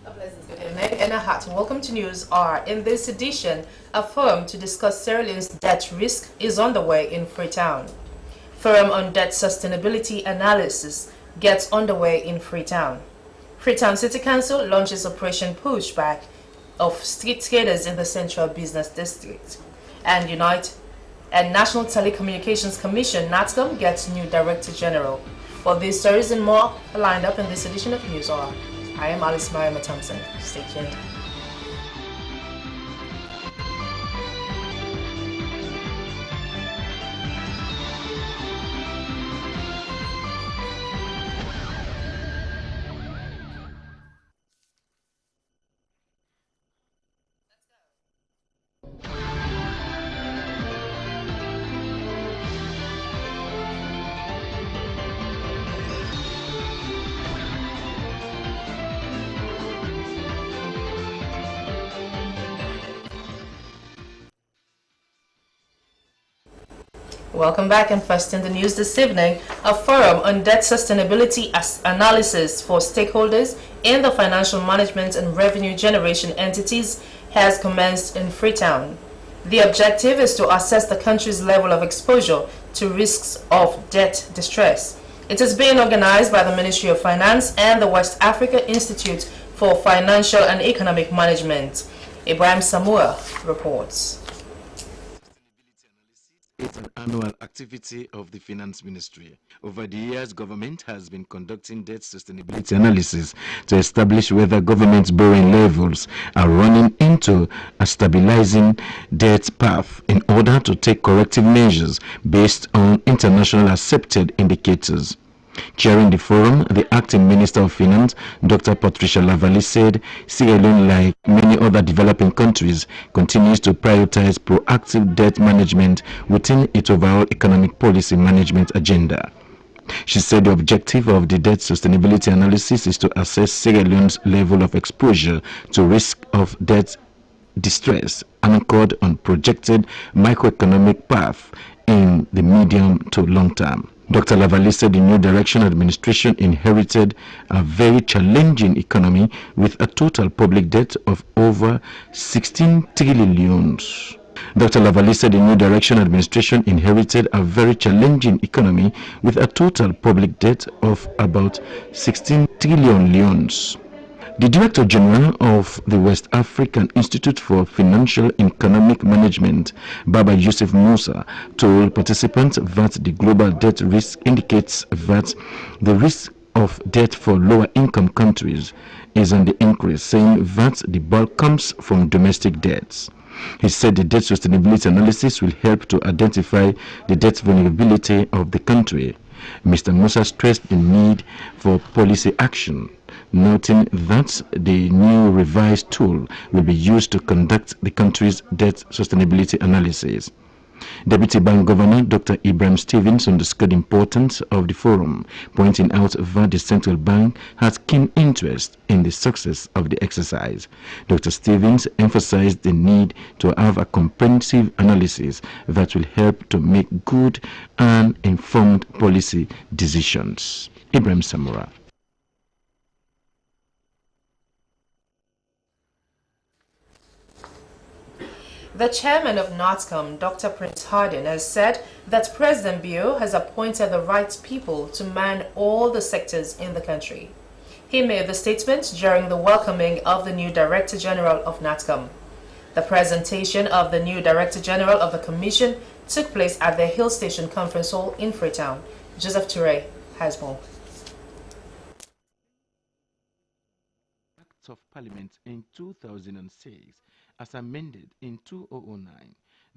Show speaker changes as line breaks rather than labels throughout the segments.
A pleasant good evening and a hearty welcome to News R. In this edition, a forum to discuss Sierra Leone's debt risk is underway in Freetown. Forum on debt sustainability analysis gets underway in Freetown. Freetown City Council launches Operation Pushback of street skaters in the Central Business District. And National Telecommunications Commission NATCOM gets new Director General. For these stories and more are lined up in this edition of News R. I am Alice Mariama Thompson. Stay tuned. Welcome back, and first in the news this evening, a forum on debt sustainability analysis for stakeholders in the financial management and revenue generation entities has commenced in Freetown. The objective is to assess the country's level of exposure to risks of debt distress. It is being organized by the Ministry of Finance and the West Africa Institute for Financial and Economic Management. Ibrahim Samua reports.
It's an annual activity of the Finance Ministry. Over the years, government has been conducting debt sustainability analysis to establish whether government's borrowing levels are running into a stabilizing debt path in order to take corrective measures based on international accepted indicators. Chairing the forum, the acting Minister of Finance, Dr. Patricia Lavalley, said Sierra Leone, like many other developing countries, continues to prioritize proactive debt management within its overall economic policy management agenda. She said the objective of the debt sustainability analysis is to assess Sierra Leone's level of exposure to risk of debt distress anchored on projected macroeconomic path in the medium to long term. Dr. Lavalley said the new direction administration inherited a very challenging economy with a total public debt of over 16 trillion. Dr. Lavalley said the new direction administration inherited a very challenging economy with a total public debt of about 16 trillion leones. The Director General of the West African Institute for Financial Economic Management, Baba Yusuf Musa, told participants that the global debt risk indicates that the risk of debt for lower income countries is on the increase, saying that the bulk comes from domestic debts. He said the debt sustainability analysis will help to identify the debt vulnerability of the country. Mr. Musa stressed the need for policy action, noting that the new revised tool will be used to conduct the country's debt sustainability analysis. Deputy Bank Governor Dr. Ibrahim Stevens underscored the importance of the forum, pointing out that the central bank has keen interest in the success of the exercise. Dr. Stevens emphasized the need to have a comprehensive analysis that will help to make good and informed policy decisions. Ibrahim Samura.
The chairman of NATCOM, Dr. Prince Harding, has said that President Bio has appointed the right people to man all the sectors in the country. He made the statement during the welcoming of the new Director General of NATCOM. The presentation of the new Director General of the Commission took place at the Hill Station Conference Hall in Freetown. Joseph Toure has more.
Act of Parliament in 2006, as amended in 2009,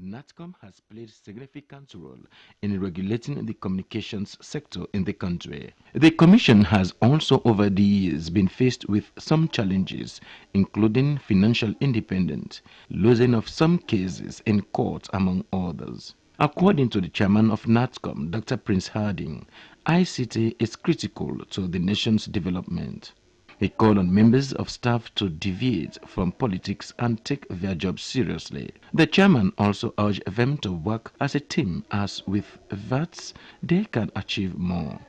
NATCOM has played a significant role in regulating the communications sector in the country. The Commission has also over the years been faced with some challenges, including financial independence, losing of some cases in court, among others. According to the chairman of NATCOM, Dr. Prince Harding, ICT is critical to the nation's development. He called on members of staff to deviate from politics and take their jobs seriously. The chairman also urged them to work as a team, as with that they can achieve more.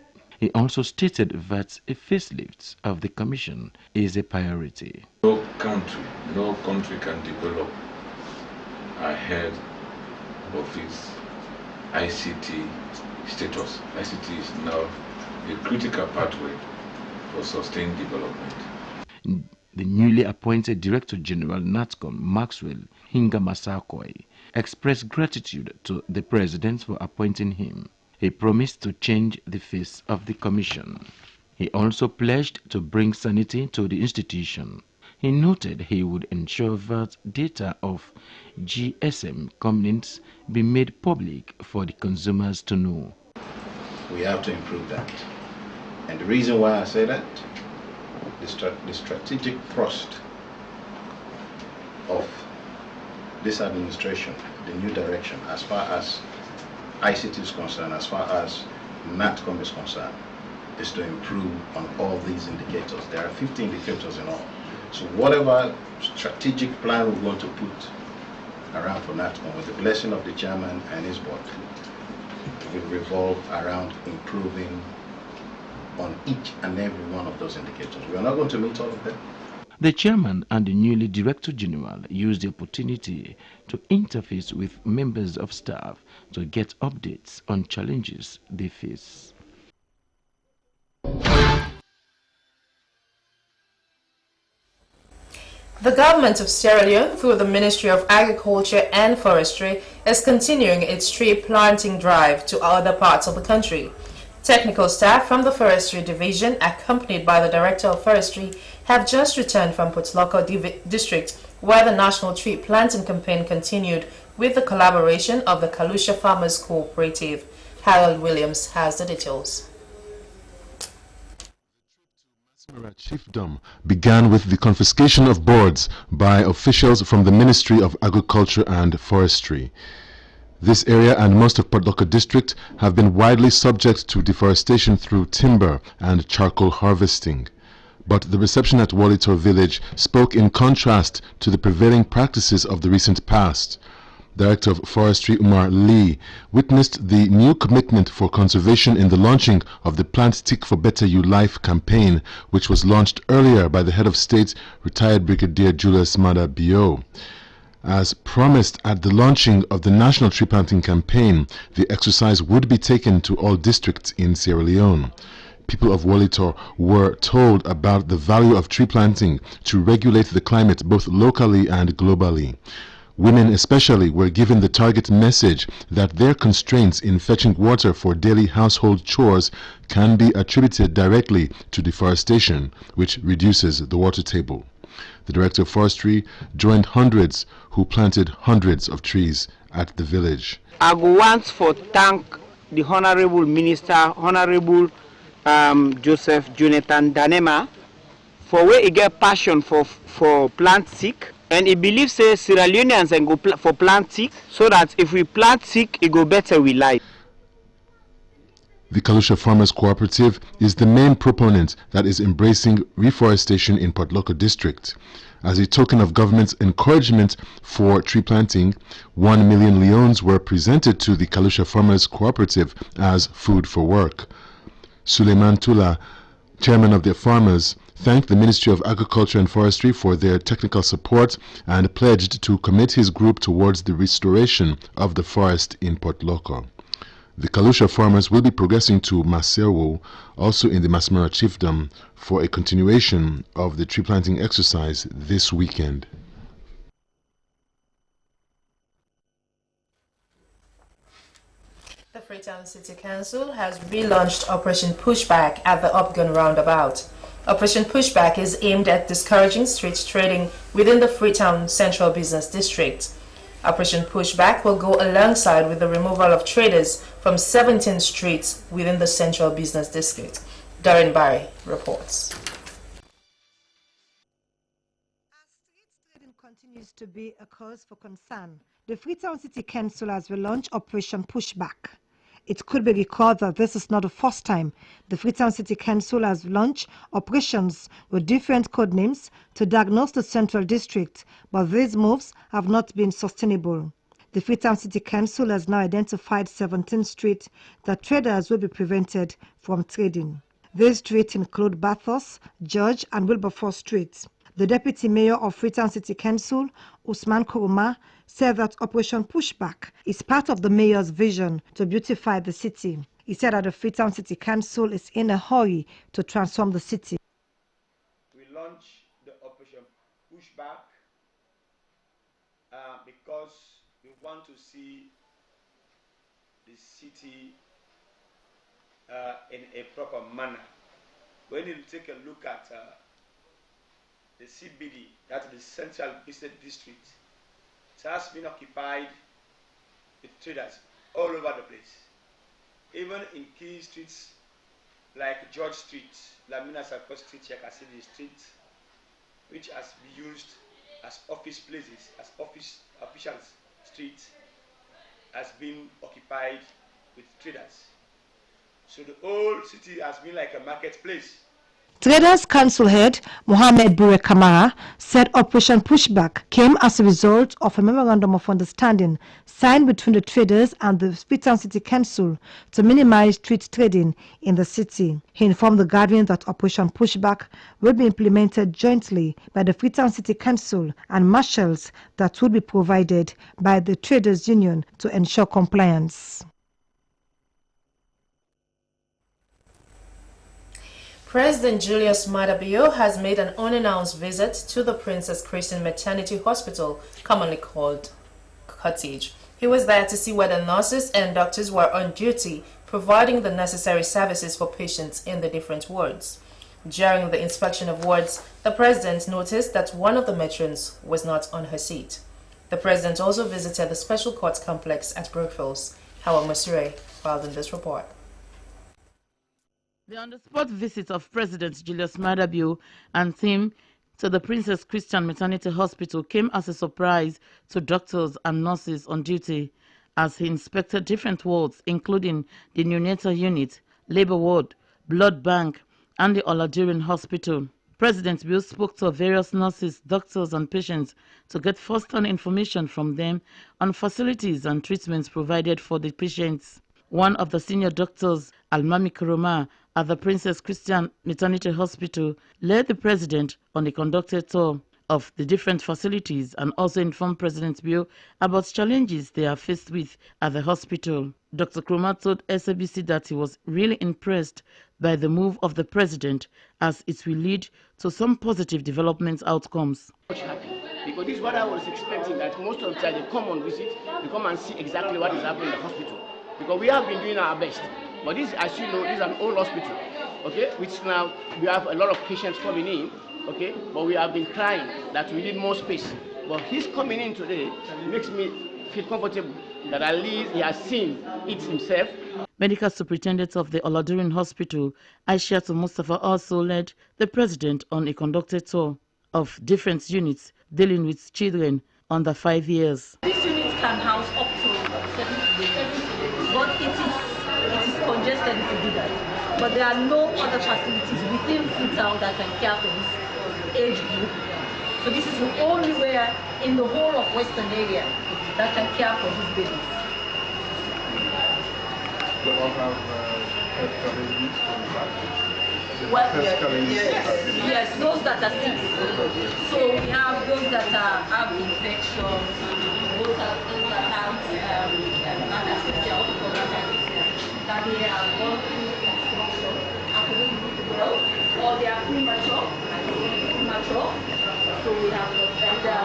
He also stated that a facelift of the commission is a priority.
No country can develop ahead of its ICT status. ICT is now the critical pathway for sustained development.
The newly appointed Director General NATCOM, Maxwell Hingamasakoi, expressed gratitude to the President for appointing him. He promised to change the face of the Commission. He also pledged to bring sanity to the institution. He noted he would ensure that data of GSM companies be made public for the consumers to know.
We have to improve that. And the reason why I say that, the strategic thrust of this administration, the new direction, as far as ICT is concerned, as far as NATCOM is concerned, is to improve on all these indicators. There are 50 indicators in all. So whatever strategic plan we're going to put around for NATCOM, with the blessing of the chairman and his board, will revolve around improving on each and every one of those indicators. We are not going to meet all of them.
The chairman and the newly Director General used the opportunity to interface with members of staff to get updates on challenges they face.
The government of Sierra Leone, through the Ministry of Agriculture and Forestry, is continuing its tree planting drive to other parts of the country. Technical staff from the Forestry Division, accompanied by the Director of Forestry, have just returned from Potloko District, where the National Tree Planting Campaign continued with the collaboration of the Kalusha Farmers Cooperative. Harold Williams has the details.
Chiefdom began with the confiscation of boards by officials from the Ministry of Agriculture and Forestry. This area and most of Potloko district have been widely subject to deforestation through timber and charcoal harvesting. But the reception at Walitor village spoke in contrast to the prevailing practices of the recent past. Director of Forestry Umar Lee witnessed the new commitment for conservation in the launching of the Plant Stick for Better You Life campaign, which was launched earlier by the head of state, retired Brigadier Julius Mada Bio. As promised at the launching of the National Tree Planting Campaign, the exercise would be taken to all districts in Sierra Leone. People of Walitor were told about the value of tree planting to regulate the climate both locally and globally. Women especially were given the target message that their constraints in fetching water for daily household chores can be attributed directly to deforestation, which reduces the water table. The Director of Forestry joined hundreds who planted hundreds of trees at the village.
I want to thank the Honorable Minister, Honorable Joseph Jonathan Danema, for where he get passion for plant stick, and he believes Sierra Leoneans and go for plant stick, so that if we plant stick, it go better with life.
The Kalusha Farmers Cooperative is the main proponent that is embracing reforestation in Potloko district. As a token of government's encouragement for tree planting, 1 million leones were presented to the Kalusha Farmers Cooperative as food for work. Suleiman Tula, chairman of the farmers, thanked the Ministry of Agriculture and Forestry for their technical support and pledged to commit his group towards the restoration of the forest in Potloko. The Kalusha farmers will be progressing to Masewo, also in the Masmara Chiefdom, for a continuation of the tree planting exercise this weekend.
The Freetown City Council has relaunched Operation Pushback at the Upgun Roundabout. Operation Pushback is aimed at discouraging street trading within the Freetown Central Business District. Operation Pushback will go alongside with the removal of traders from 17 streets within the Central Business District. Darren Barry reports.
As street trading continues to be a cause for concern, the Freetown City Council has relaunched Operation Pushback. It could be recalled that this is not the first time the Freetown City Council has launched operations with different code names to diagnose the Central District, but these moves have not been sustainable. The Freetown City Council has now identified 17 streets that traders will be prevented from trading. These streets include Bathurst, George and Wilberforce streets. The Deputy Mayor of Freetown City Council, Usman Kuruma, said that Operation Pushback is part of the Mayor's vision to beautify the city. He said that the Freetown City Council is in a hurry to transform the city.
We launched the Operation Pushback because we want to see the city in a proper manner. When you take a look at the CBD, that's the Central Business District, it has been occupied with traders all over the place. Even in key streets like George Street, Lamina Sarko Street, Yakasidi Street, which has been used as office places, as officials street, has been occupied with traders. So the whole city has been like a marketplace.
Traders Council head Mohamed Bure Kamara said Operation Pushback came as a result of a memorandum of understanding signed between the traders and the Freetown City Council to minimize street trading in the city. He informed the gathering that Operation Pushback will be implemented jointly by the Freetown City Council and marshals that will be provided by the Traders Union to ensure compliance.
President Julius Maada Bio has made an unannounced visit to the Princess Christian Maternity Hospital, commonly called Cottage. He was there to see whether nurses and doctors were on duty, providing the necessary services for patients in the different wards. During the inspection of wards, the president noticed that one of the matrons was not on her seat. The president also visited the special court complex at Brookfields. Hawa Masure filed in this report.
The on-the-spot visit of President Julius Maada Bio and team to the Princess Christian Maternity Hospital came as a surprise to doctors and nurses on duty as he inspected different wards, including the neonatal unit, labor ward, blood bank, and the Olajuwon Hospital. President Bio spoke to various nurses, doctors, and patients to get first-hand information from them on facilities and treatments provided for the patients. One of the senior doctors, Almami Kuruma, at the Princess Christian Maternity Hospital, led the president on a conducted tour of the different facilities and also informed President Bio about challenges they are faced with at the hospital. Dr. Kuruma told SABC that he was really impressed by the move of the president as it will lead to some positive development outcomes.
Because this is what I was expecting, that most of the time they come on visit, they come and see exactly what is happening in the hospital. Because we have been doing our best. But this, as you know, this is an old hospital, okay, which now we have a lot of patients coming in, okay, but we have been trying that we need more space. But his coming in today makes me feel comfortable that at least he has seen it himself.
Medical Superintendent of the Olajuwon Hospital, Aishatu Mustafa, also led the president on a conducted tour of different units dealing with children under 5 years.
This unit can house up to 7 but it is congested if you do that. But there are no other facilities within Freetown that can care for this age group. So this is the only way in the whole of Western area that can care for these babies.
They all have health arrangements for the back.
Well, yes, those that are sick. So we have those that have infections, those that have that they have gone through construction and couldn't do well, or they are premature and they are premature. So we have that.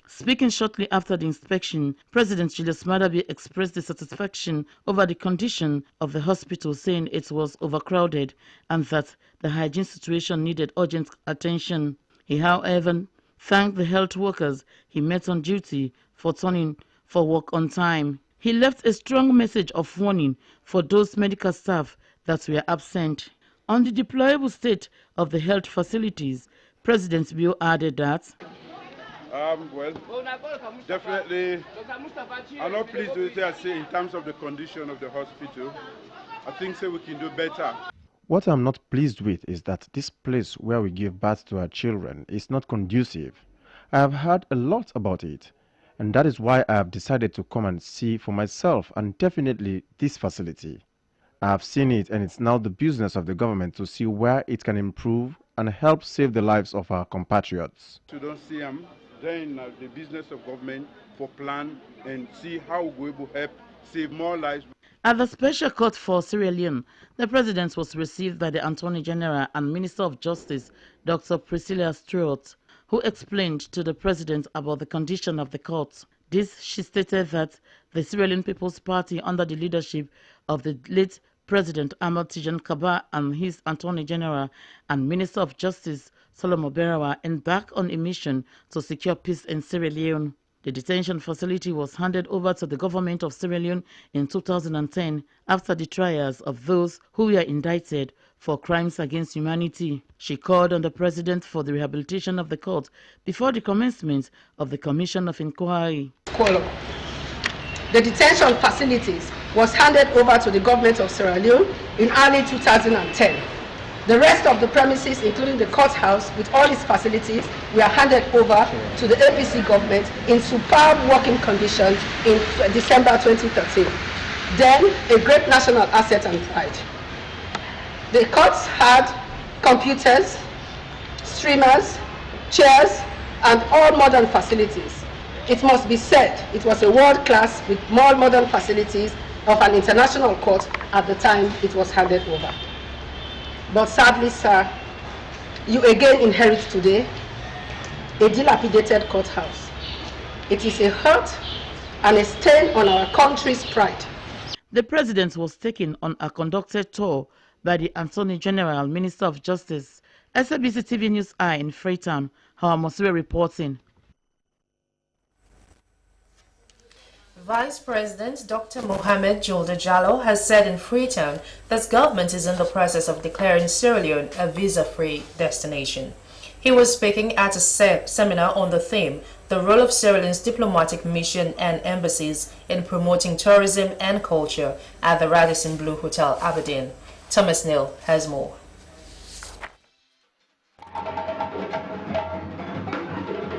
Speaking shortly after the inspection, President Julius Maada Bio expressed dissatisfaction over the condition of the hospital, saying it was overcrowded and that the hygiene situation needed urgent attention. He, however, thanked the health workers he met on duty for turning for work on time. He left a strong message of warning for those medical staff that were absent. On the deployable state of the health facilities, President Bio added that
well, definitely, I'm not pleased with what I say in terms of the condition of the hospital. I think we can do better.
What I'm not pleased with is that this place where we give birth to our children is not conducive. I have heard a lot about it. And that is why I have decided to come and see for myself, and definitely this facility. I have seen it, and it's now the business of the government to see where it can improve and help save the lives of our compatriots.
We don't see them, then the business of government for plan and see how we will help save more lives.
At the Special Court for Sierra Leone, the President was received by the Attorney General and Minister of Justice, Dr. Priscilla Stewart, who explained to the President about the condition of the court. This, she stated that the Sierra Leone People's Party, under the leadership of the late President Ahmad Tijan Kaba and his Attorney General and Minister of Justice, Solomon Berawa, embarked on a mission to secure peace in Sierra Leone. The detention facility was handed over to the government of Sierra Leone in 2010 after the trials of those who were indicted for crimes against humanity. She called on the President for the rehabilitation of the court before the commencement of the Commission of Inquiry.
The detention facilities was handed over to the government of Sierra Leone in early 2010. The rest of the premises, including the courthouse with all its facilities, were handed over to the APC government in superb working conditions in December 2013. Then, a great national asset and pride. The courts had computers, streamers, chairs, and all modern facilities. It must be said it was a world class with more modern facilities of an international court at the time it was handed over. But sadly, sir, you again inherit today a dilapidated courthouse. It is a hurt and a stain on our country's pride.
The President was taken on a conducted tour by the Attorney General, Minister of Justice. SABC TV News Eye in Freetown, Hawa Mosire reporting.
Vice President Dr. Mohamed Julde Jallow has said in Freetown that government is in the process of declaring Sierra Leone a visa-free destination. He was speaking at a seminar on the theme, the role of Sierra Leone's diplomatic mission and embassies in promoting tourism and culture at the Radisson Blu Hotel, Aberdeen. Thomas Neal has more.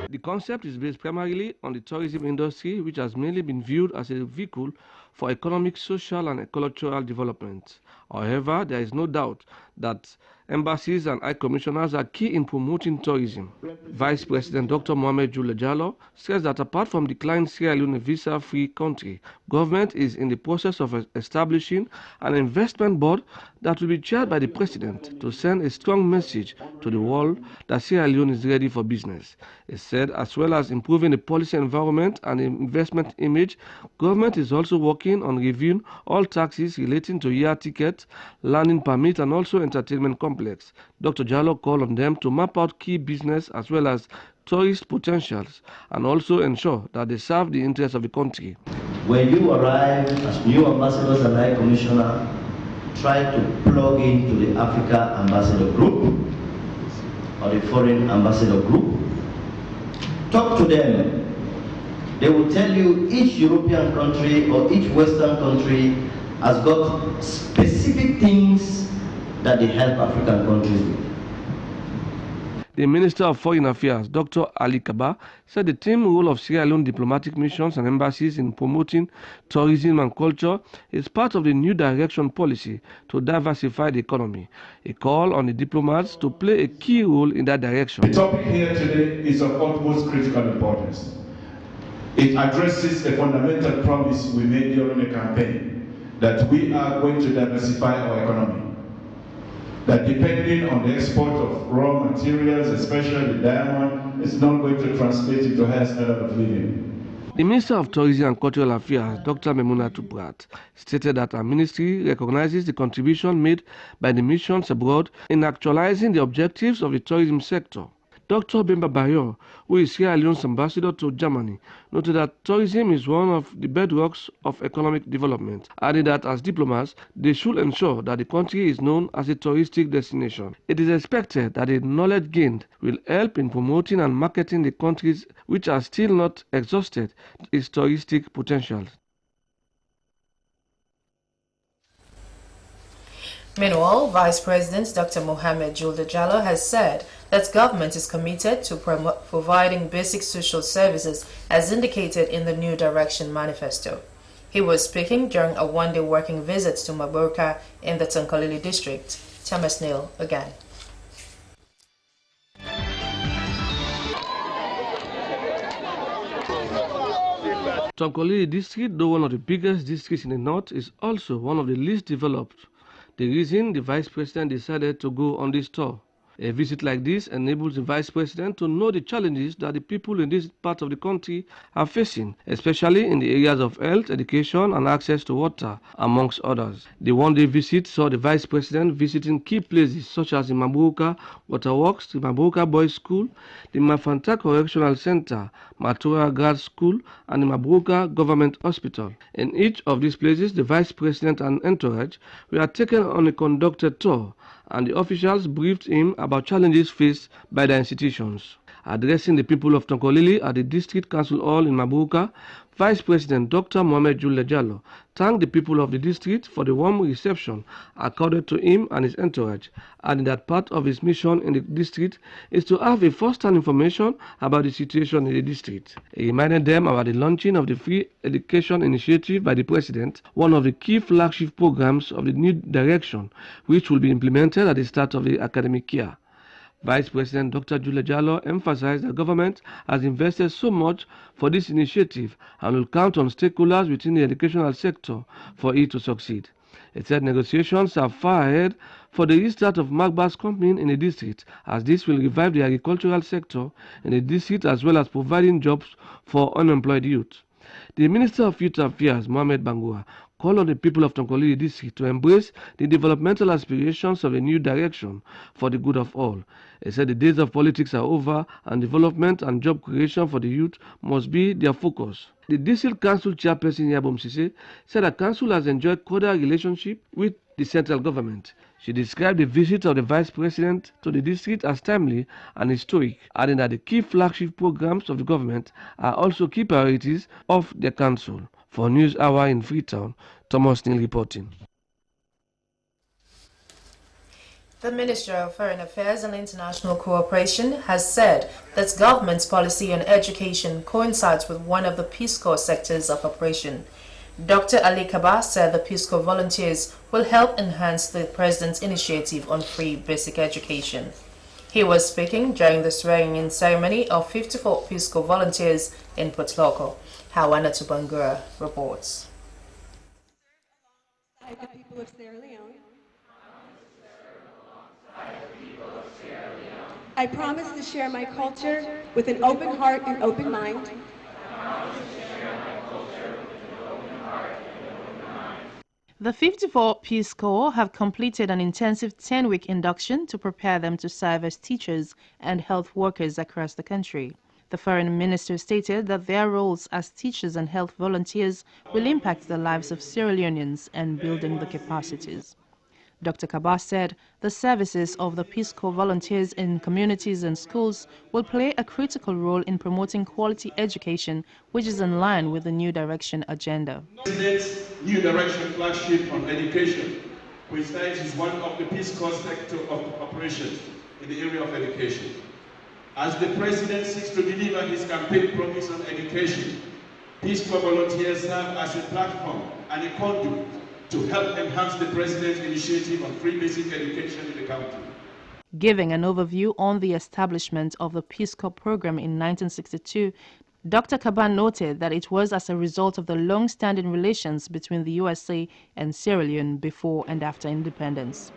The concept is based primarily on the tourism industry, which has mainly been viewed as a vehicle for economic, social and cultural development. However, there is no doubt that embassies and high commissioners are key in promoting tourism. Vice President Dr. Mohamed Julde Jallow says that apart from declaring Sierra Leone a visa-free country, government is in the process of establishing an investment board that will be chaired by the President to send a strong message to the world that Sierra Leone is ready for business. He said as well as improving the policy environment and investment image, government is also working on reviewing all taxes relating to air ticket, landing permit and also entertainment complex. Dr. Jallow called on them to map out key business as well as tourist potentials and also ensure that they serve the interests of the country.
When you arrive as new ambassadors and high commissioner, try to plug into the Africa Ambassador Group or the Foreign Ambassador Group. Talk to them. They will tell you each European country or each Western country has got specific things that they help African countries with.
The Minister of Foreign Affairs, Dr. Ali Kaba, said the team role of Sierra Leone diplomatic missions and embassies in promoting tourism and culture is part of the new direction policy to diversify the economy. A call on the diplomats to play a key role in that direction.
The topic here today is of utmost critical importance. It addresses a fundamental promise we made during the campaign that we are going to diversify our economy. That depending on the export of raw materials, especially diamond, is not going to translate into higher standard of living.
The Minister of Tourism and Cultural Affairs, Dr. Memuna Tubrat, stated that our ministry recognizes the contribution made by the missions abroad in actualizing the objectives of the tourism sector. Dr. Bemba Bayo, who is Sierra Leone's ambassador to Germany, noted that tourism is one of the bedrocks of economic development, adding that as diplomats, they should ensure that the country is known as a touristic destination. It is expected that the knowledge gained will help in promoting and marketing the countries which are still not exhausted its touristic potential.
Meanwhile, Vice President Dr. Mohamed Julde Jallow has said that government is committed to providing basic social services as indicated in the New Direction Manifesto. He was speaking during a one-day working visit to Maburka in the Tonkolili district. Thomas Neal again.
Tonkolili district, though one of the biggest districts in the north, is also one of the least developed. The reason the Vice President decided to go on this tour. A visit like this enables the Vice President to know the challenges that the people in this part of the country are facing, especially in the areas of health, education, and access to water, amongst others. The one-day visit saw the Vice President visiting key places such as the Mabuka Waterworks, the Mabuka Boys School, the Mafanta Correctional Center, Matura Grad School, and the Mabuka Government Hospital. In each of these places, the Vice President and entourage were taken on a conducted tour, and the officials briefed him about challenges faced by the institutions. Addressing the people of Tonkolili at the District Council Hall in Mabuka, Vice President Dr. Mohamed Julde Jallow thanked the people of the district for the warm reception accorded to him and his entourage, adding that part of his mission in the district is to have a first-hand information about the situation in the district. He reminded them about the launching of the Free Education Initiative by the President, one of the key flagship programs of the New Direction, which will be implemented at the start of the academic year. Vice President Dr. Julde Jallow emphasized that government has invested so much for this initiative and will count on stakeholders within the educational sector for it to succeed. He said negotiations are far ahead for the restart of Magba's company in the district, as this will revive the agricultural sector in the district as well as providing jobs for unemployed youth. The Minister of Youth Affairs, Mohamed Bangura, called on the people of Tonkolili district to embrace the developmental aspirations of a new direction for the good of all. He said the days of politics are over and development and job creation for the youth must be their focus. The District Council Chairperson Yabom Sise said the council has enjoyed cordial relationship with the central government. She described the visit of the Vice President to the district as timely and historic, adding that the key flagship programs of the government are also key priorities of the council. For News Hour in Freetown, Thomas Neal reporting.
The Ministry of Foreign Affairs and International Cooperation has said that government's policy on education coincides with one of the Peace Corps sectors of operation. Dr. Ali Kaba said the Peace Corps volunteers will help enhance the President's initiative on free basic education. He was speaking during the swearing-in ceremony of 54 Peace Corps volunteers in Port Loko. Hawana Tubangura reports.
The people of Sierra Leone. I promise to share my culture with an open heart and open mind.
The 54 Peace Corps have completed an intensive 10-week induction to prepare them to serve as teachers and health workers across the country. The foreign minister stated that their roles as teachers and health volunteers will impact the lives of Sierra Leoneans and building the capacities. Dr. Kaba said the services of the Peace Corps volunteers in communities and schools will play a critical role in promoting quality education, which is in line with the New Direction agenda.
President's New Direction flagship on education, which is one of the Peace Corps sector of operations in the area of education. As the President seeks to deliver his campaign promise on education, Peace Corps volunteers serve as a platform and a conduit to help enhance the President's initiative on free basic education in the country.
Giving an overview on the establishment of the Peace Corps program in 1962, Dr. Kaba noted that it was as a result of the long-standing relations between the USA and Sierra Leone before and after independence.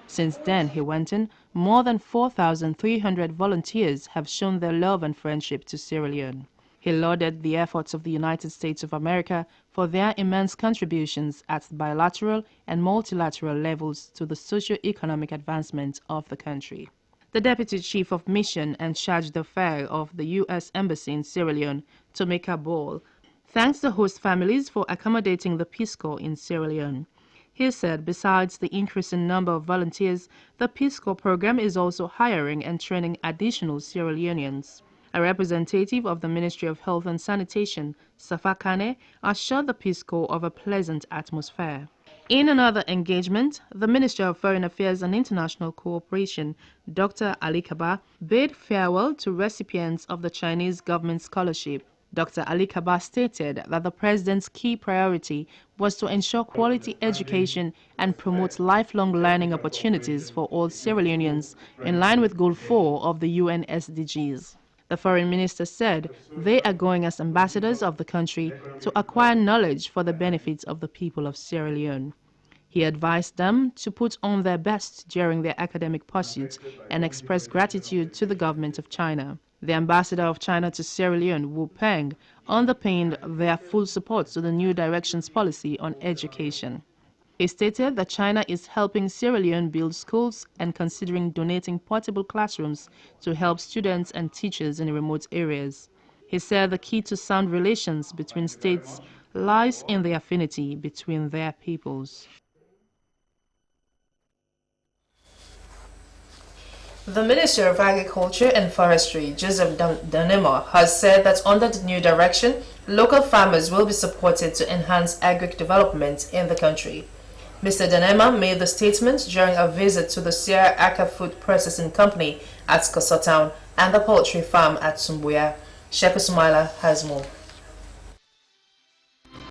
Since then, he went on, more than 4,300 volunteers have shown their love and friendship to Sierra Leone. He lauded the efforts of the United States of America for their immense contributions at bilateral and multilateral levels to the socio-economic advancement of the country. The Deputy Chief of Mission and Charge d'Affaires of the U.S. Embassy in Sierra Leone, Tomeka Ball, thanks the host families for accommodating the Peace Corps in Sierra Leone. He said besides the increasing number of volunteers, the Peace Corps program is also hiring and training additional Sierra Leoneans. A representative of the Ministry of Health and Sanitation, Safa Kane, assured the Peace Corps of a pleasant atmosphere.
In another engagement, the Minister of Foreign Affairs and International Cooperation, Dr. Ali Kaba, bade farewell to recipients of the Chinese government scholarship. Dr. Ali Kaba stated that the president's key priority was to ensure quality education and promote lifelong learning opportunities for all Sierra Leoneans in line with Goal 4 of the UN SDGs. The foreign minister said they are going as ambassadors of the country to acquire knowledge for the benefits of the people of Sierra Leone. He advised them to put on their best during their academic pursuits and express gratitude to the government of China. The ambassador of China to Sierra Leone, Wu Peng, underpinned their full support to the new direction's policy on education. He stated that China is helping Sierra Leone build schools and considering donating portable classrooms to help students and teachers in remote areas. He said the key to sound relations between states lies in the affinity between their peoples. The Minister of Agriculture and Forestry, Joseph Danema, has said that under the new direction, local farmers will be supported to enhance agric development in the country. Mr. Danema made the statement during a visit to the Sierra Aka Food Processing Company at Kosotown and the poultry farm at Sumbuya. Sheku Sumaila has more.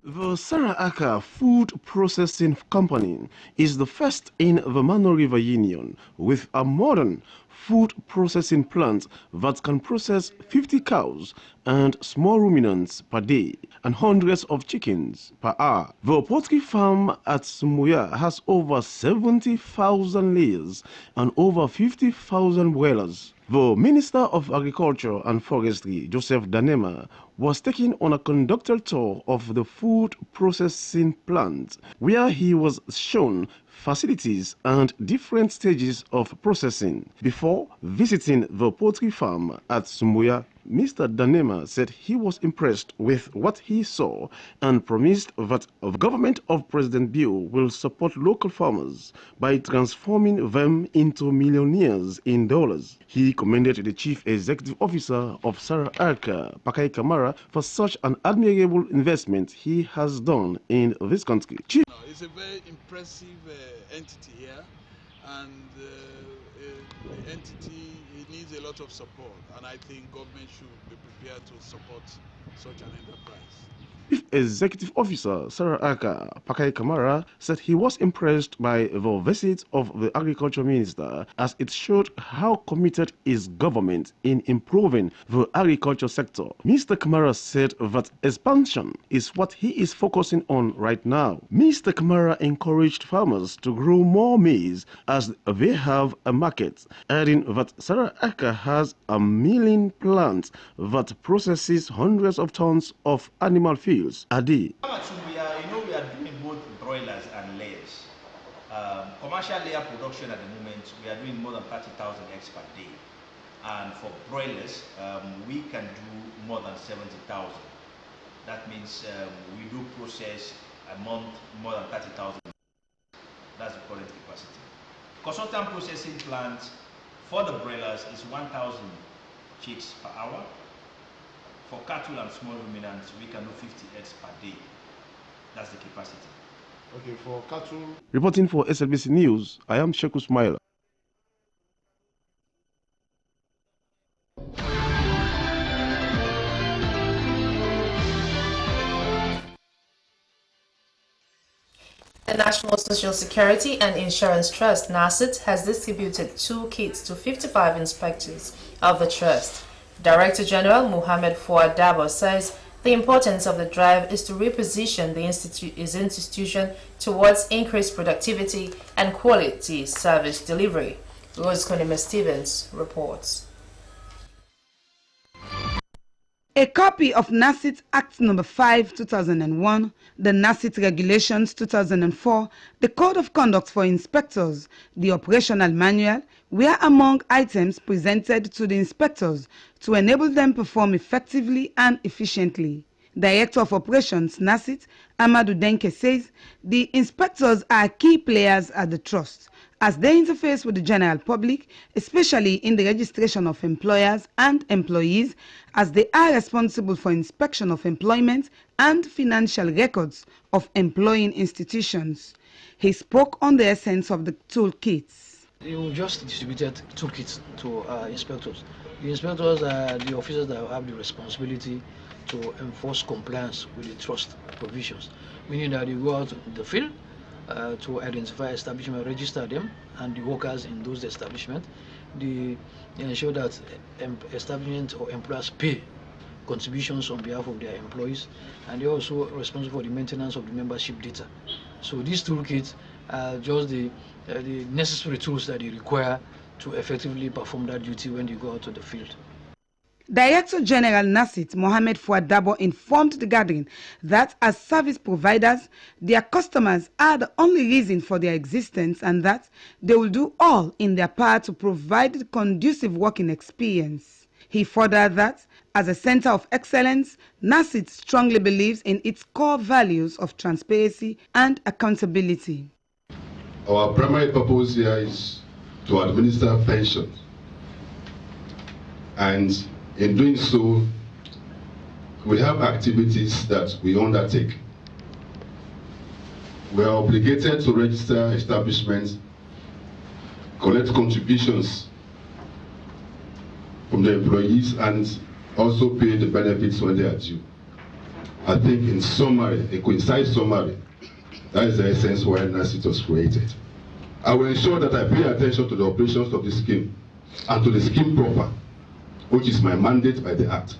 The Sierra Aka Food Processing Company is the first in the Mano River Union with a modern food processing plant that can process 50 cows and small ruminants per day and hundreds of chickens per hour. The poultry farm at Sumuya has over 70,000 layers and over 50,000 broilers. The Minister of Agriculture and Forestry, Joseph Danema, was taken on a conducted tour of the food processing plant, where he was shown facilities and different stages of processing. Before visiting the poultry farm at Sumuya, Mr. Danema said he was impressed with what he saw and promised that the government of President Bio will support local farmers by transforming them into millionaires in dollars. He commended the Chief Executive Officer of Sierra Aka, Pakai Kamara, for such an admirable investment he has done in this country.
It's a very impressive entity here, and the entity needs a lot of support, and I think government should be prepared to support such an enterprise.
Chief Executive Officer Sierra Aka, Pakai Kamara, said he was impressed by the visit of the Agriculture Minister as it showed how committed is government in improving the agriculture sector. Mr. Kamara said that expansion is what he is focusing on right now. Mr. Kamara encouraged farmers to grow more maize as they have a market, adding that Sierra Aka has a milling plant that processes hundreds of tons of animal feed. Adi.
We are doing both broilers and layers. Commercial layer production at the moment, we are doing more than 30,000 eggs per day. And for broilers, we can do more than 70,000. That means we do process a month more than 30,000. That's the current capacity. Consultant processing plant for the broilers is 1,000 chicks per hour. For cattle and small ruminants, we can do 50 eggs per day. That's the capacity.
Okay, for cattle.
Reporting for SLBC News, I am Sheku Sumaila.
The National Social Security and Insurance Trust, NASSIT, has distributed 2 kits to 55 inspectors of the trust. Director General Mohamed Fouad Dabo says the importance of the drive is to reposition his institution towards increased productivity and quality service delivery. Rose Konima Stevens reports.
A copy of NASSIT Act No. 5, 2001, the NASSIT Regulations 2004, the Code of Conduct for Inspectors, the Operational Manual, were among items presented to the inspectors to enable them perform effectively and efficiently. Director of Operations, NASSIT, Amadou Denke says the inspectors are key players at the trust as they interface with the general public, especially in the registration of employers and employees, as they are responsible for inspection of employment and financial records of employing institutions. He spoke on the essence of the toolkits.
You just distributed toolkits to inspectors. The inspectors are the officers that have the responsibility to enforce compliance with the trust provisions, meaning that you go out in the field to identify establishment, register them, and the workers in those establishments. They ensure that establishment or employers pay contributions on behalf of their employees, and they're also responsible for the maintenance of the membership data. So these toolkits are just the necessary tools that they require to effectively perform that duty when they go out to the field.
Director General NASSIT Mohamed Fouadabo informed the gathering that as service providers, their customers are the only reason for their existence and that they will do all in their power to provide the conducive working experience. He furthered that as a center of excellence, NASSIT strongly believes in its core values of transparency and accountability.
Our primary purpose here is to administer pensions, and in doing so, we have activities that we undertake. We are obligated to register establishments, collect contributions from the employees, and also pay the benefits when they are due. I think in summary, a concise summary, that is the essence why NASSIT was created. I will ensure that I pay attention to the operations of the scheme and to the scheme proper, which is my mandate by the Act.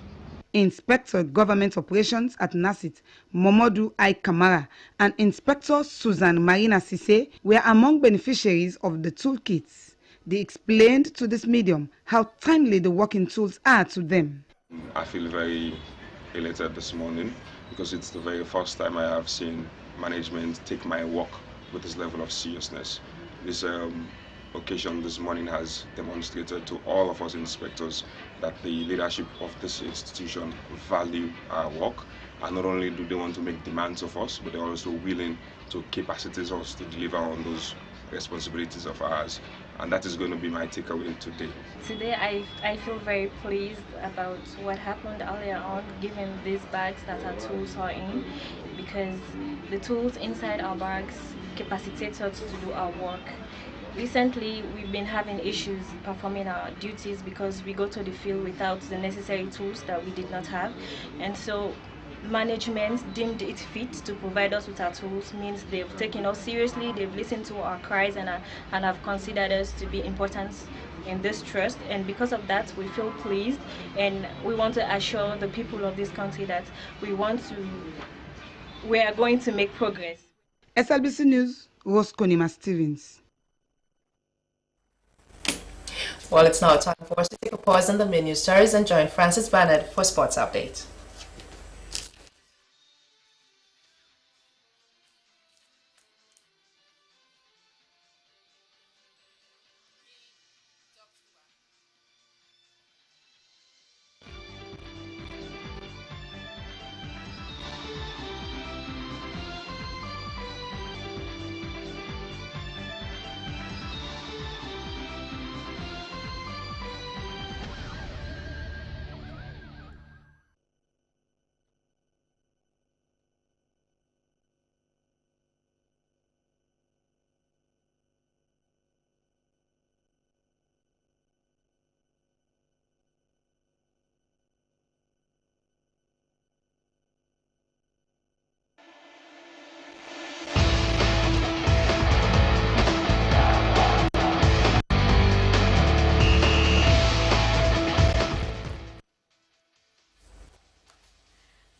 Inspector Government Operations at NASSIT, Momodu I. Kamara, and Inspector Susan Marina Sise were among beneficiaries of the toolkits. They explained to this medium how timely the working tools are to them.
I feel very elated this morning because it's the very first time I have seen management take my work with this level of seriousness. This occasion this morning has demonstrated to all of us inspectors that the leadership of this institution value our work, and not only do they want to make demands of us, but they're also willing to capacitate us to deliver on those responsibilities of ours. And that is going to be my takeaway today.
Today I feel very pleased about what happened earlier on, given these bags that our tools are in, because the tools inside our bags capacitate us to do our work. Recently, we've been having issues performing our duties because we go to the field without the necessary tools that we did not have. And so management deemed it fit to provide us with our tools, means they've taken us seriously, they've listened to our cries and have considered us to be important in this trust. And because of that, we feel pleased, and we want to assure the people of this country that we are going to make progress.
SLBC News, Rosconima Stevens.
Well, it's now time for us to take a pause in the main news stories and join Francis Bernard for Sports Update.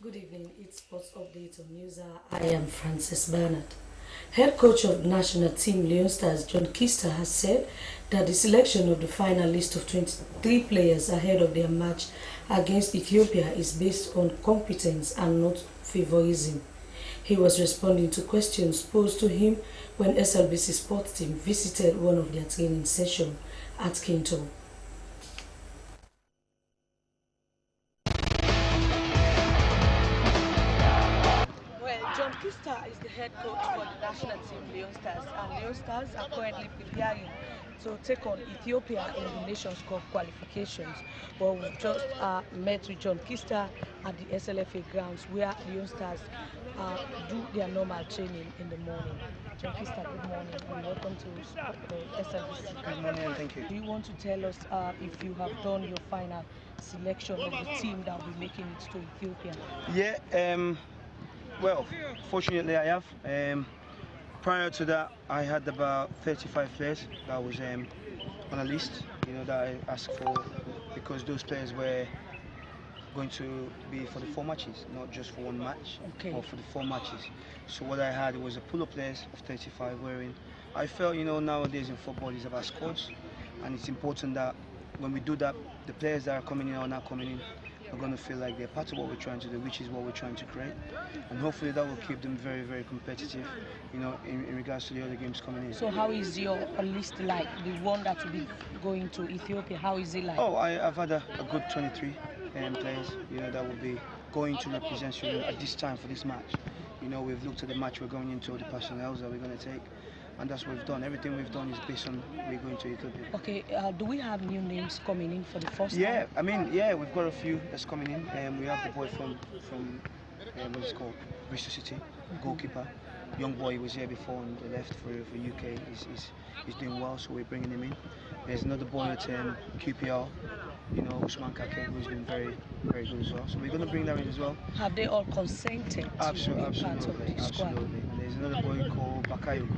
Good evening, it's Sports Update on News Hour. I am Francis Bernard. Head coach of national team Leon Stars John Kister has said that the selection of the final list of 23 players ahead of their match against Ethiopia is based on competence and not favorism. He was responding to questions posed to him when SLBC sports team visited one of their training sessions at Kinto.
John Kister is the head coach for the national team Leon Stars, and Leon Stars are currently preparing to take on Ethiopia in the Nations Cup qualifications. Well, we've just met with John Kister at the SLFA grounds where Leon Stars do their normal training in the morning. John Kista, good morning and welcome to SLBC.
Good morning and thank you.
Do you want to tell us if you have done your final selection of the team that will be making it to Ethiopia?
Yeah, well, fortunately I have. Prior to that, I had about 35 players that was on a list, that I asked for, because those players were going to be for the 4 matches, not just for 1 match, or for the 4 matches. So what I had was a pool of players of 35 wherein I felt, nowadays in football is about squads, and it's important that when we do that, the players that are coming in or not coming in are going to feel like they're part of what we're trying to do, which is what we're trying to create. And hopefully that will keep them very, very competitive, in regards to the other games coming in.
So how is your list like, the one that will be going to Ethiopia? How is it like?
Oh, I've had a good 23 players, that will be going to represent Sri Lanka at this time for this match. We've looked at the match we're going into, the personnel that we're going to take, and that's what we've done. Everything we've done is based on we're going to Ethiopia.
Okay, do we have new names coming in for the first
time?
Yeah,
we've got a few that's coming in. We have the boy from what's it called, Bristol City, goalkeeper. Young boy was here before and left for UK. He's doing well, so we're bringing him in. There's another boy at QPR, Usman Kake, who's been very, very good as well. So we're going to bring that in as well.
Have they all consented to be part of the squad?
Absolutely. And there's another boy called Bakayoko.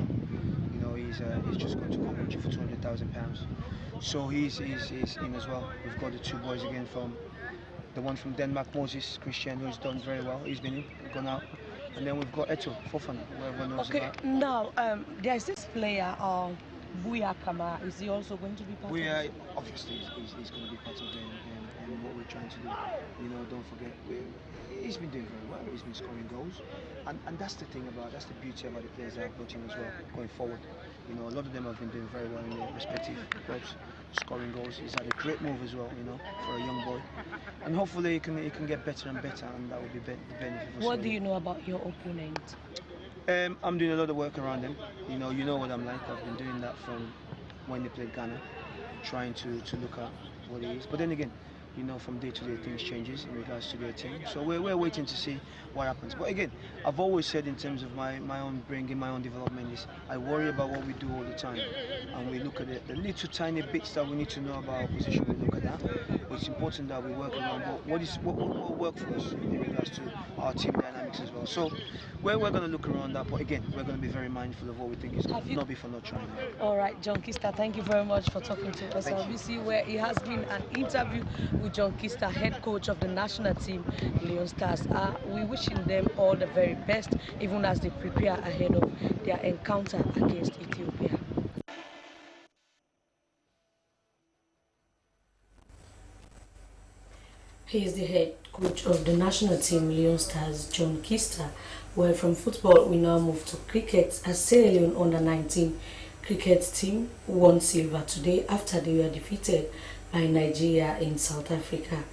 He's just going to come with you for £200,000. So he's in as well. We've got the 2 boys again from the one from Denmark, Moses Christian, who's done very well. He's been in, gone out. And then we've got Eto Fofana, who everyone knows about.
Now there's this player, Buya Kama. Is he also going to be part of it?
Obviously, he's going to be part of it, and what we're trying to do. Don't forget, he's been doing very well. He's been scoring goals, and that's the beauty about the players that I've brought in as well, going forward. A lot of them have been doing very well in their respective clubs, scoring goals. He's had a great move as well, for a young boy, and hopefully he can get better and better, and that will be the benefit for us.
What do you know about your opponent?
I'm doing a lot of work around them. You know what I'm like. I've been doing that from when they played Ghana, trying to look at what it is. But then again, from day to day things changes in regards to their team. So we're waiting to see what happens. But again, I've always said in terms of my own bringing, my own development is I worry about what we do all the time, and we look at the little tiny bits that we need to know about our position. We look at that. But it's important that we work around what will work for us in regards to our team dynamics as well. So we're going to look around that. But again, we're going to be very mindful of what we think is not be for not trying.
All right, John Kista, thank you very much for talking to SLBC, where it has been an interview with John Kista, head coach of the national team, Leon Stars. We're wishing them all the very best, even as they prepare ahead of their encounter against Ethiopia. He is the head coach of the national team, Leon Stars, John Kista. Well, from football, we now move to cricket, as Sierra Leone under-19 cricket team won silver today after they were defeated by Nigeria in South Africa.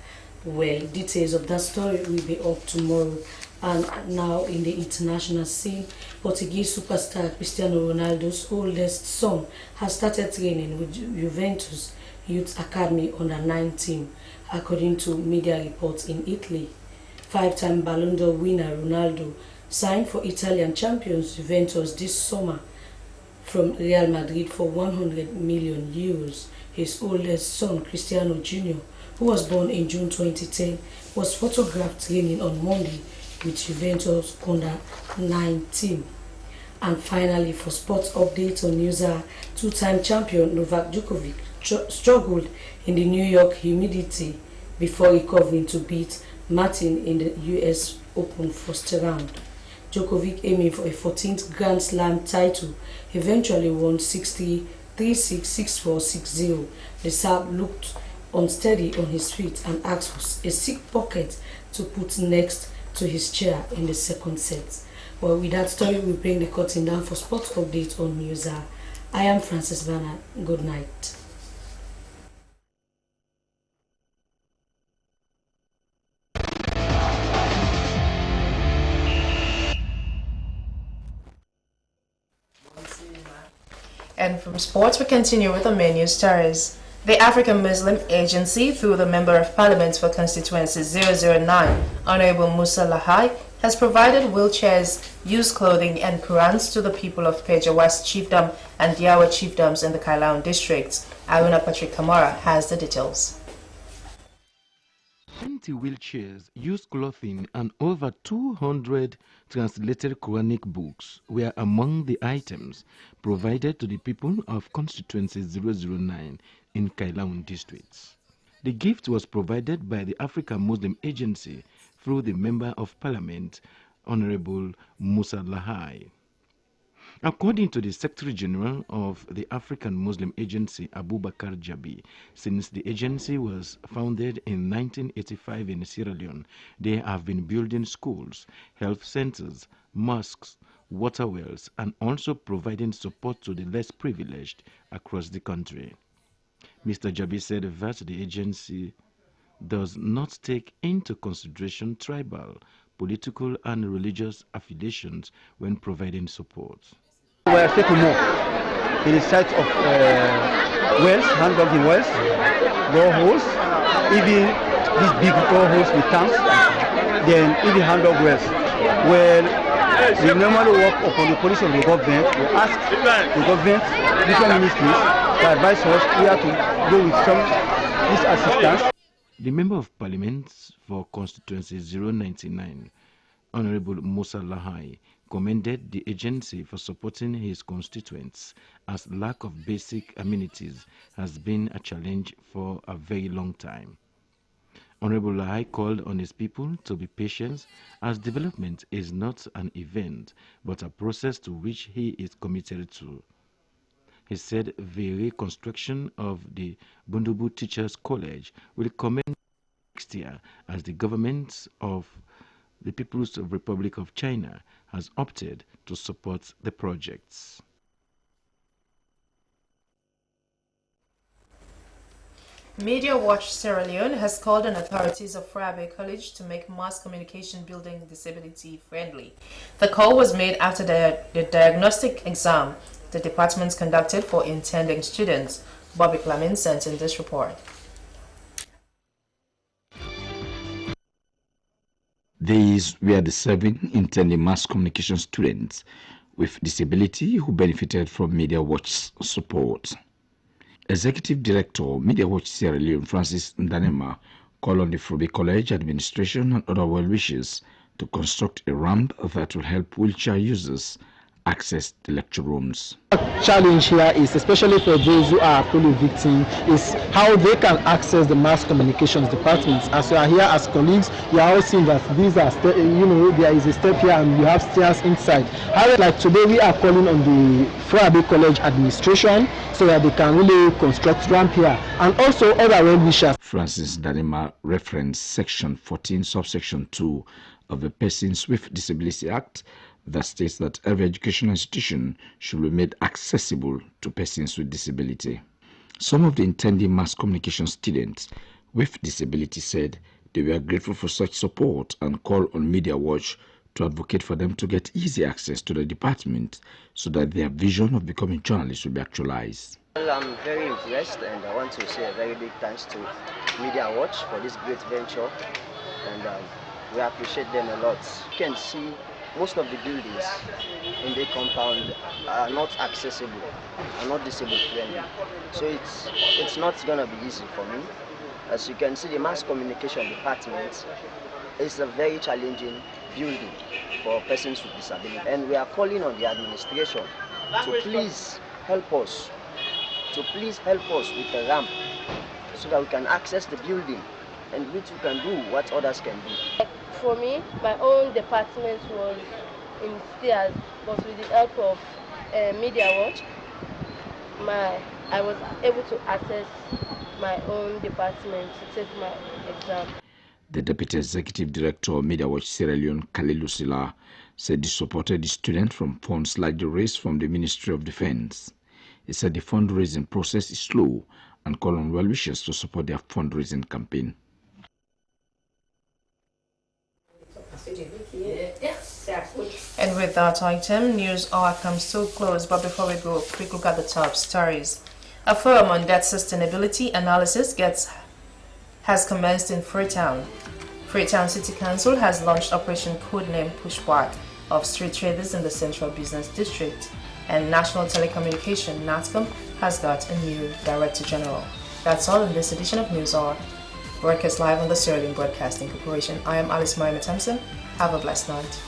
Well, details of that story will be up tomorrow. And now in the international scene, Portuguese superstar Cristiano Ronaldo's oldest son has started training with Juventus Youth Academy under-19, according to media reports in Italy. 5-time Ballon d'Or winner Ronaldo signed for Italian champions Juventus this summer from Real Madrid for €100 million. His oldest son, Cristiano Jr., who was born in June 2010, was photographed training on Monday with Juventus under-19. And finally, for sports updates on news, 2-time champion Novak Djokovic struggled in the New York humidity before recovering to beat Martin in the US Open first round. Djokovic, aiming for a 14th Grand Slam title, eventually won 6-3, 3-6, 6-4, 6-0. The Serb looked unsteady on his feet and asked for a sick pocket to put next to his chair in the second set. Well, with that story, we bring the curtain down for sports updates on news. I am Francis Bernard. Good night.
And from sports, we continue with the menu stars. The African Muslim Agency, through the Member of Parliament for Constituency 009, Honorable Musa Lahai, has provided wheelchairs, used clothing and Qurans to the people of Peja West Chiefdom and Diawa Chiefdoms in the Kailaun districts. Aruna Patrick Kamara has the details.
20 wheelchairs, used clothing, and over 200 translated Quranic books were among the items provided to the people of Constituency 009 in Kailaun districts. The gift was provided by the African Muslim Agency through the Member of Parliament, Honorable Musa Lahai. According to the Secretary General of the African Muslim Agency, Abubakar Jabi, since the agency was founded in 1985 in Sierra Leone, they have been building schools, health centers, mosques, water wells, and also providing support to the less privileged across the country. Mr. Jabi said that the agency does not take into consideration tribal, political, and religious affiliations when providing support.
We are taking more in the site of wells, hand-dug wells, boreholes, even these big boreholes with tanks, then even hand-dug wells. Well, we normally work upon the policy of the government. We ask the government, different ministries, to advise us where to go with this assistance.
The Member of Parliament for Constituency 099, Honorable Musa Lahai, commended the agency for supporting his constituents, as lack of basic amenities has been a challenge for a very long time. Honorable Lahai called on his people to be patient, as development is not an event but a process to which he is committed to. He said the reconstruction of the Bundubu Teachers College will commence next year, as the government of the People's Republic of China has opted to support the projects.
Media Watch Sierra Leone has called on authorities of Farabe College to make mass communication building disability friendly. The call was made after the diagnostic exam the departments conducted for intending students. Bobby Clemens sent in this report.
These were the 7 intending mass communication students with disability who benefited from Media Watch's support. Executive Director, Media Watch Sierra Leone, Francis Ndanema, called on the Farabe College administration and other well-wishers to construct a ramp that will help wheelchair users access the lecture rooms.
Challenge here is, especially for those who are polio victims, is how they can access the mass communications departments. As you are here as colleagues, you are all seeing that these are, there is a step here and you have stairs inside. However, like today, we are calling on the Farabe College administration so that they can really construct ramp here, and also other well-wishers.
Francis Danima referenced Section 14, subsection 2 of the Persons with Disability Act, that states that every educational institution should be made accessible to persons with disability. Some of the intending mass communication students with disability said they were grateful for such support and called on Media Watch to advocate for them to get easy access to the department so that their vision of becoming journalists will be actualized.
Well, I'm very impressed, and I want to say a very big thanks to Media Watch for this great venture, and we appreciate them a lot. You can see most of the buildings in the compound are not accessible, are not disabled friendly. So it's not gonna be easy for me. As you can see, the mass communication department is a very challenging building for persons with disability. And we are calling on the administration to please help us, with a ramp so that we can access the building and which we can do what others can do.
For me, my own department was in stairs, but with the help of Media Watch, I was able to access my own department to take my exam.
The Deputy Executive Director of Media Watch Sierra Leone, Kalilu Sila, said he supported the student from funds largely raised from the Ministry of Defense. He said the fundraising process is slow and called on well-wishers to support their fundraising campaign.
And with that item, news hour comes to a close. But before we go, a quick look at the top stories. A forum on debt sustainability analysis has commenced in Freetown. Freetown City Council has launched Operation Codename Pushback of street traders in the Central Business District, and National Telecommunication NATCOM has got a new Director General. That's all in this edition of News Hour. Broadcast live on the Sterling Broadcasting Corporation. I am Alice Mohammed Thompson. Have a blessed night.